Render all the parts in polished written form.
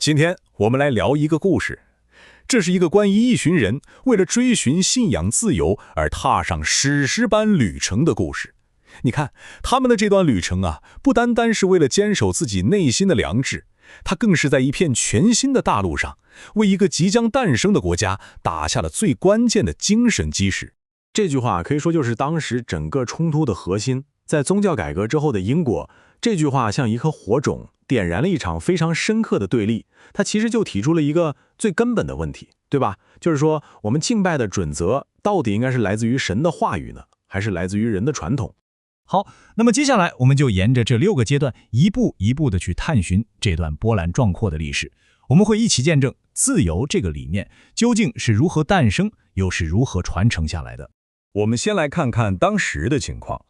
今天我们来聊一个故事，这是一个关于一群人为了追寻信仰自由而踏上史诗般旅程的故事。你看，他们的这段旅程啊，不单单是为了坚守自己内心的良知，它更是在一片全新的大陆上，为一个即将诞生的国家打下了最关键的精神基石。这句话可以说就是当时整个冲突的核心。在宗教改革之后的英国，这句话像一颗火种，点燃了一场非常深刻的对立。它其实就提出了一个最根本的问题，对吧？就是说，我们敬拜的准则到底应该是来自于神的话语呢，还是来自于人的传统？好，那么接下来我们就沿着这6个阶段一步一步的去探寻这段波澜壮阔的历史。我们会一起见证自由这个理念究竟是如何诞生，又是如何传承下来的。我们先来看看当时的情况。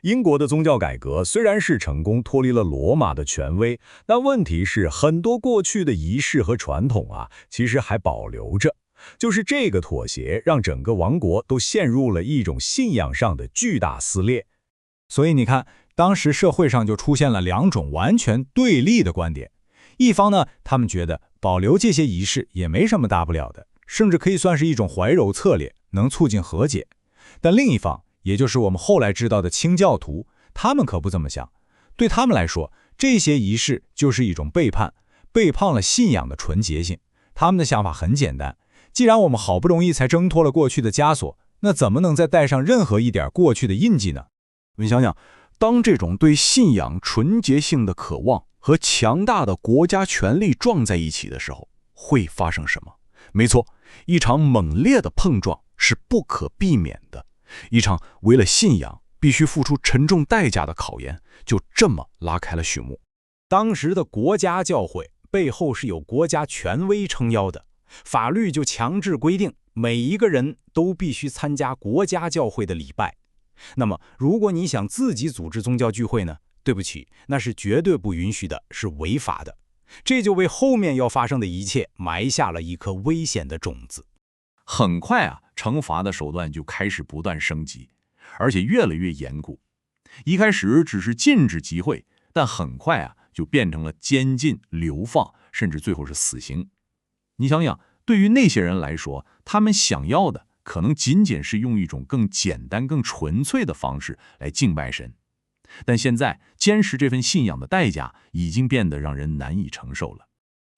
英国的宗教改革虽然是成功脱离了罗马的权威，但问题是很多过去的仪式和传统啊，其实还保留着。就是这个妥协，让整个王国都陷入了一种信仰上的巨大撕裂。所以你看，当时社会上就出现了2种完全对立的观点。一方呢，他们觉得保留这些仪式也没什么大不了的，甚至可以算是一种怀柔策略，能促进和解。但另一方，也就是我们后来知道的清教徒，他们可不这么想。对他们来说，这些仪式就是一种背叛，背叛了信仰的纯洁性。他们的想法很简单，既然我们好不容易才挣脱了过去的枷锁，那怎么能再带上任何一点过去的印记呢？你想想，当这种对信仰纯洁性的渴望和强大的国家权力撞在一起的时候，会发生什么？没错，一场猛烈的碰撞是不可避免的。一场为了信仰必须付出沉重代价的考验，就这么拉开了序幕。当时的国家教会背后是有国家权威撑腰的，法律就强制规定每一个人都必须参加国家教会的礼拜。那么如果你想自己组织宗教聚会呢？对不起，那是绝对不允许的，是违法的。这就为后面要发生的一切埋下了一颗危险的种子。很快啊，惩罚的手段就开始不断升级，而且越来越严酷。一开始只是禁止集会，但很快啊就变成了监禁、流放，甚至最后是死刑。你想想，对于那些人来说，他们想要的可能仅仅是用一种更简单、更纯粹的方式来敬拜神。但现在坚持这份信仰的代价已经变得让人难以承受了。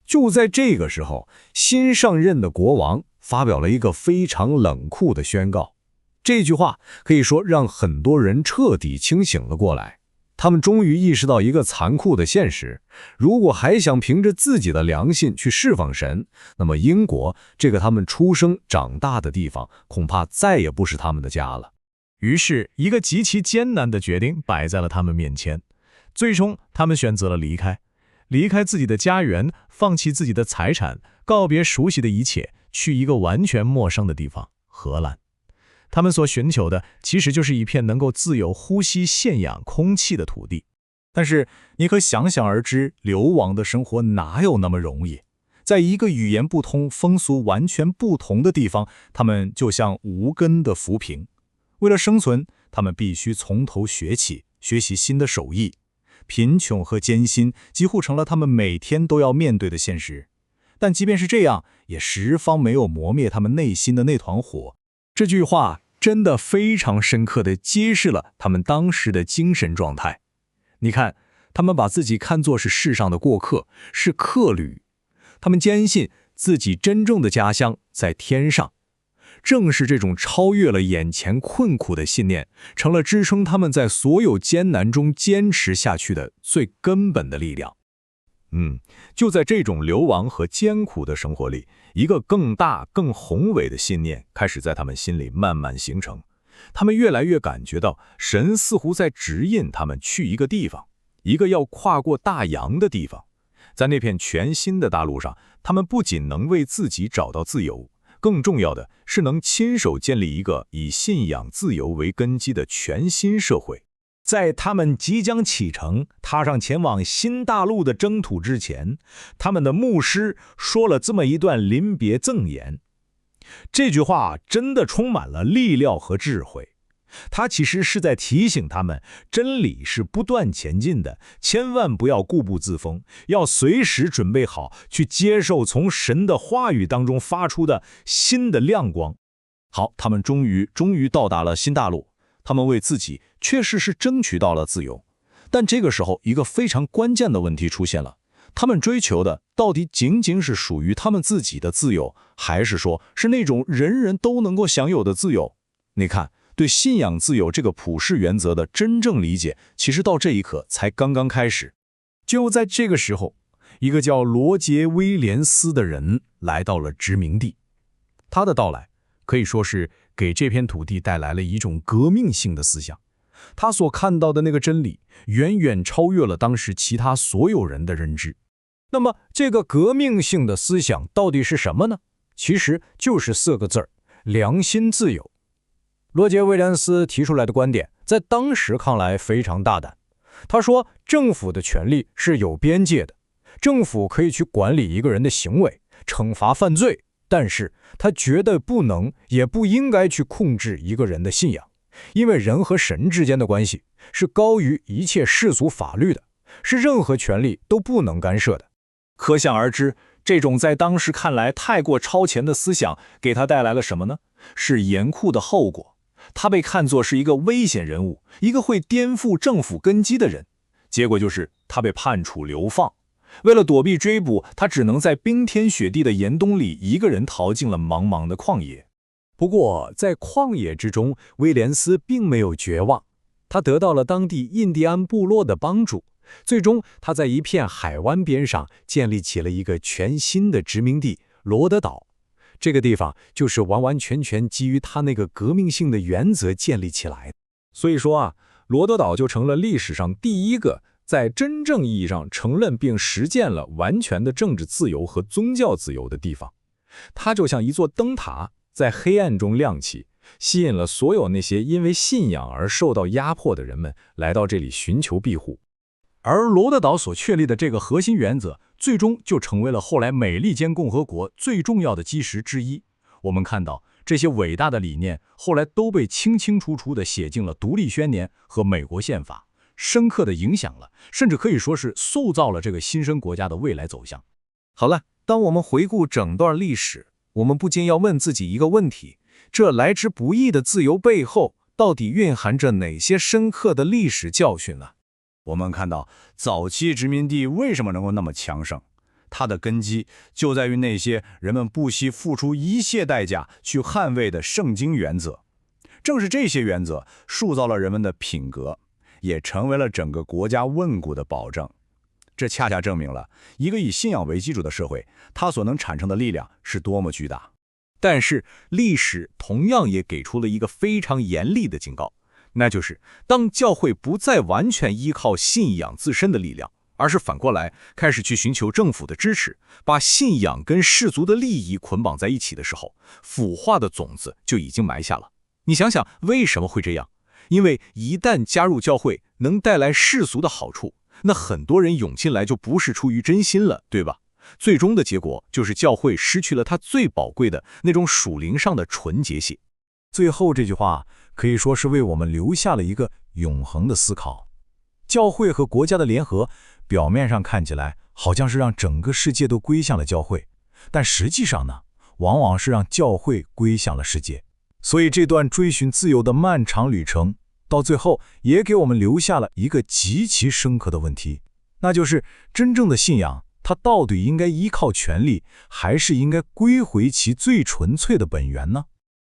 就在这个时候，新上任的国王发表了一个非常冷酷的宣告。这句话可以说让很多人彻底清醒了过来。他们终于意识到一个残酷的现实：如果还想凭着自己的良心去侍奉神，那么英国这个他们出生长大的地方，恐怕再也不是他们的家了。于是，一个极其艰难的决定摆在了他们面前。最终，他们选择了离开自己的家园，放弃自己的财产，告别熟悉的一切，去一个完全陌生的地方——荷兰。他们所寻求的其实就是一片能够自由呼吸信仰空气的土地。但是你可想想而知，流亡的生活哪有那么容易？在一个语言不通、风俗完全不同的地方，他们就像无根的浮萍。为了生存，他们必须从头学起，学习新的手艺。贫穷和艰辛几乎成了他们每天都要面对的现实。但即便是这样，也十方没有磨灭他们内心的那团火。这句话真的非常深刻地揭示了他们当时的精神状态。你看，他们把自己看作是世上的过客，是客旅。他们坚信自己真正的家乡在天上。正是这种超越了眼前困苦的信念，成了支撑他们在所有艰难中坚持下去的最根本的力量。就在这种流亡和艰苦的生活里，一个更大、更宏伟的信念开始在他们心里慢慢形成。他们越来越感觉到，神似乎在指引他们去一个地方，一个要跨过大洋的地方。在那片全新的大陆上，他们不仅能为自己找到自由，更重要的是能亲手建立一个以信仰自由为根基的全新社会。在他们即将启程，踏上前往新大陆的征途之前，他们的牧师说了这么一段临别赠言。这句话真的充满了力量和智慧。他其实是在提醒他们，真理是不断前进的，千万不要固步自封，要随时准备好去接受从神的话语当中发出的新的亮光。好，他们终于到达了新大陆，他们为自己确实是争取到了自由。但这个时候，一个非常关键的问题出现了。他们追求的到底仅仅是属于他们自己的自由，还是说是那种人人都能够享有的自由？你看，对信仰自由这个普世原则的真正理解，其实到这一刻才刚刚开始。就在这个时候，一个叫罗杰·威廉斯的人来到了殖民地。他的到来可以说是给这片土地带来了一种革命性的思想。他所看到的那个真理，远远超越了当时其他所有人的认知。那么，这个革命性的思想到底是什么呢？其实就是4个字儿：良心自由。罗杰·威廉斯提出来的观点，在当时看来非常大胆。他说，政府的权力是有边界的，政府可以去管理一个人的行为，惩罚犯罪，但是他绝对不能，也不应该去控制一个人的信仰。因为人和神之间的关系是高于一切世俗法律的，是任何权利都不能干涉的。可想而知，这种在当时看来太过超前的思想给他带来了什么呢？是严酷的后果。他被看作是一个危险人物，一个会颠覆政府根基的人。结果就是他被判处流放。为了躲避追捕，他只能在冰天雪地的严冬里一个人逃进了茫茫的旷野。不过，在旷野之中，威廉斯并没有绝望。他得到了当地印第安部落的帮助，最终他在一片海湾边上建立起了一个全新的殖民地——罗德岛。这个地方就是完完全全基于他那个革命性的原则建立起来的。所以说啊，罗德岛就成了历史上第一个在真正意义上承认并实践了完全的政治自由和宗教自由的地方。它就像一座灯塔，在黑暗中亮起，吸引了所有那些因为信仰而受到压迫的人们来到这里寻求庇护。而罗德岛所确立的这个核心原则，最终就成为了后来美利坚共和国最重要的基石之一。我们看到，这些伟大的理念后来都被清清楚楚地写进了独立宣言和美国宪法，深刻地影响了，甚至可以说是塑造了这个新生国家的未来走向。好了，当我们回顾整段历史，我们不禁要问自己一个问题：这来之不易的自由背后，到底蕴含着哪些深刻的历史教训呢？我们看到，早期殖民地为什么能够那么强盛？它的根基就在于那些人们不惜付出一切代价去捍卫的圣经原则。正是这些原则塑造了人们的品格，也成为了整个国家稳固的保证。这恰恰证明了一个以信仰为基础的社会，它所能产生的力量是多么巨大。但是，历史同样也给出了一个非常严厉的警告，那就是当教会不再完全依靠信仰自身的力量，而是反过来开始去寻求政府的支持，把信仰跟世俗的利益捆绑在一起的时候，腐化的种子就已经埋下了。你想想为什么会这样？因为一旦加入教会能带来世俗的好处，那很多人涌进来就不是出于真心了，对吧？最终的结果就是教会失去了它最宝贵的那种属灵上的纯洁性。最后这句话可以说是为我们留下了一个永恒的思考。教会和国家的联合，表面上看起来好像是让整个世界都归向了教会，但实际上呢，往往是让教会归向了世界。所以这段追寻自由的漫长旅程，到最后也给我们留下了一个极其深刻的问题，那就是真正的信仰，它到底应该依靠权力，还是应该归回其最纯粹的本源呢？